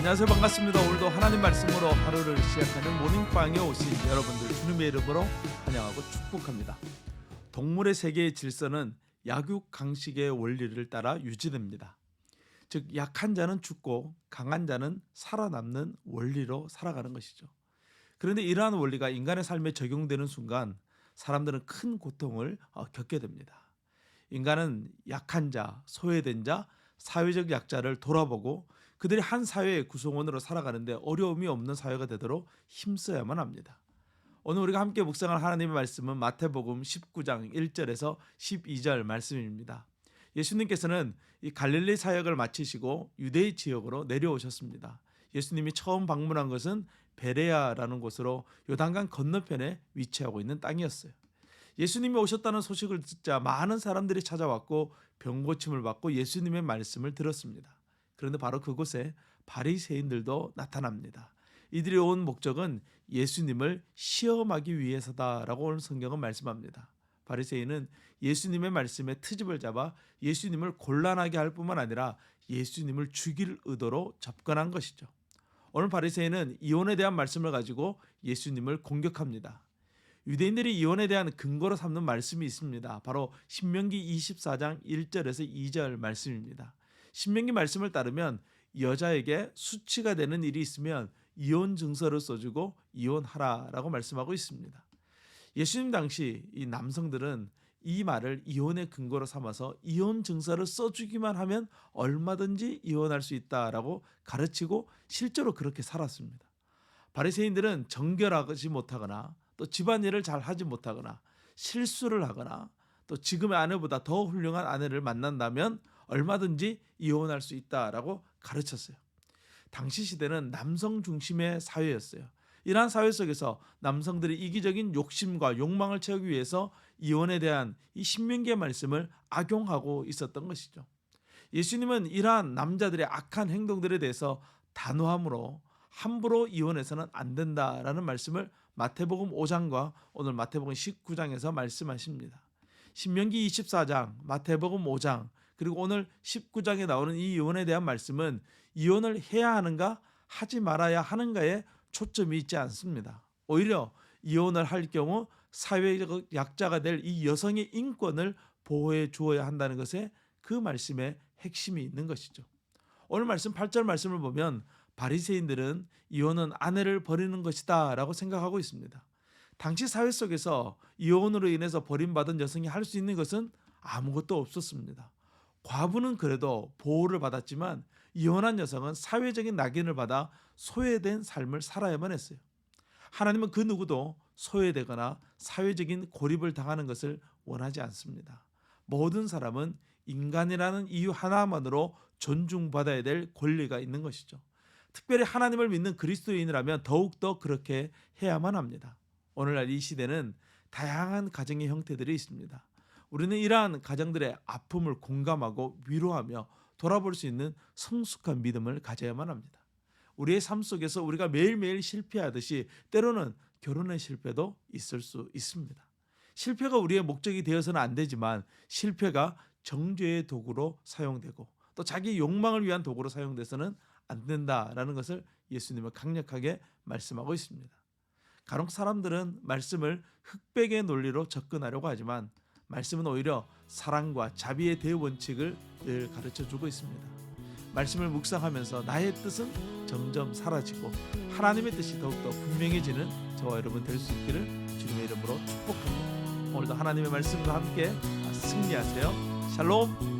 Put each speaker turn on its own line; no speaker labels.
안녕하세요. 반갑습니다. 오늘도 하나님 말씀으로 하루를 시작하는 모닝빵에 오신 여러분들 주님의 이름으로 환영하고 축복합니다. 동물의 세계의 질서는 약육 강식의 원리를 따라 유지됩니다. 즉 약한 자는 죽고 강한 자는 살아남는 원리로 살아가는 것이죠. 그런데 이러한 원리가 인간의 삶에 적용되는 순간 사람들은 큰 고통을 겪게 됩니다. 인간은 약한 자, 소외된 자, 사회적 약자를 돌아보고 그들이 한 사회의 구성원으로 살아가는데 어려움이 없는 사회가 되도록 힘써야만 합니다. 오늘 우리가 함께 묵상할 하나님의 말씀은 마태복음 19장 1절에서 12절 말씀입니다. 예수님께서는 이 갈릴리 사역을 마치시고 유대의 지역으로 내려오셨습니다. 예수님이 처음 방문한 것은 베레아라는 곳으로 요단강 건너편에 위치하고 있는 땅이었어요. 예수님이 오셨다는 소식을 듣자 많은 사람들이 찾아왔고 병고침을 받고 예수님의 말씀을 들었습니다. 그런데 바로 그곳에 바리새인들도 나타납니다. 이들이 온 목적은 예수님을 시험하기 위해서다라고 오늘 성경은 말씀합니다. 바리새인은 예수님의 말씀에 트집을 잡아 예수님을 곤란하게 할 뿐만 아니라 예수님을 죽일 의도로 접근한 것이죠. 오늘 바리새인은 이혼에 대한 말씀을 가지고 예수님을 공격합니다. 유대인들이 이혼에 대한 근거로 삼는 말씀이 있습니다. 바로 신명기 24장 1절에서 2절 말씀입니다. 신명기 말씀을 따르면 여자에게 수치가 되는 일이 있으면 이혼 증서를 써주고 이혼하라라고 말씀하고 있습니다. 예수님 당시 이 남성들은 이 말을 이혼의 근거로 삼아서 이혼 증서를 써주기만 하면 얼마든지 이혼할 수 있다라고 가르치고 실제로 그렇게 살았습니다. 바리새인들은 정결하지 못하거나 또 집안일을 잘 하지 못하거나 실수를 하거나 또 지금의 아내보다 더 훌륭한 아내를 만난다면 얼마든지 이혼할 수 있다라고 가르쳤어요. 당시 시대는 남성 중심의 사회였어요. 이러한 사회 속에서 남성들이 이기적인 욕심과 욕망을 채우기 위해서 이혼에 대한 이 신명기의 말씀을 악용하고 있었던 것이죠. 예수님은 이러한 남자들의 악한 행동들에 대해서 단호함으로 함부로 이혼해서는 안 된다라는 말씀을 마태복음 5장과 오늘 마태복음 19장에서 말씀하십니다. 신명기 24장, 마태복음 5장, 그리고 오늘 19장에 나오는 이 이혼에 대한 말씀은 이혼을 해야 하는가 하지 말아야 하는가에 초점이 있지 않습니다. 오히려 이혼을 할 경우 사회적 약자가 될 이 여성의 인권을 보호해 주어야 한다는 것에 그 말씀에 핵심이 있는 것이죠. 오늘 말씀 8절 말씀을 보면 바리새인들은 이혼은 아내를 버리는 것이다 라고 생각하고 있습니다. 당시 사회 속에서 이혼으로 인해서 버림받은 여성이 할 수 있는 것은 아무것도 없었습니다. 과부는 그래도 보호를 받았지만 이혼한 여성은 사회적인 낙인을 받아 소외된 삶을 살아야만 했어요. 하나님은 그 누구도 소외되거나 사회적인 고립을 당하는 것을 원하지 않습니다. 모든 사람은 인간이라는 이유 하나만으로 존중받아야 될 권리가 있는 것이죠. 특별히 하나님을 믿는 그리스도인이라면 더욱더 그렇게 해야만 합니다. 오늘날 이 시대는 다양한 가정의 형태들이 있습니다. 우리는 이러한 가정들의 아픔을 공감하고 위로하며 돌아볼 수 있는 성숙한 믿음을 가져야만 합니다. 우리의 삶 속에서 우리가 매일매일 실패하듯이 때로는 결혼의 실패도 있을 수 있습니다. 실패가 우리의 목적이 되어서는 안 되지만 실패가 정죄의 도구로 사용되고 또 자기 욕망을 위한 도구로 사용돼서는 안 된다라는 것을 예수님은 강력하게 말씀하고 있습니다. 간혹 사람들은 말씀을 흑백의 논리로 접근하려고 하지만 말씀은 오히려 사랑과 자비의 대원칙을 늘 가르쳐주고 있습니다. 말씀을 묵상하면서 나의 뜻은 점점 사라지고 하나님의 뜻이 더욱더 분명해지는 저와 여러분 될 수 있기를 주님의 이름으로 축복합니다. 오늘도 하나님의 말씀과 함께 승리하세요. 샬롬.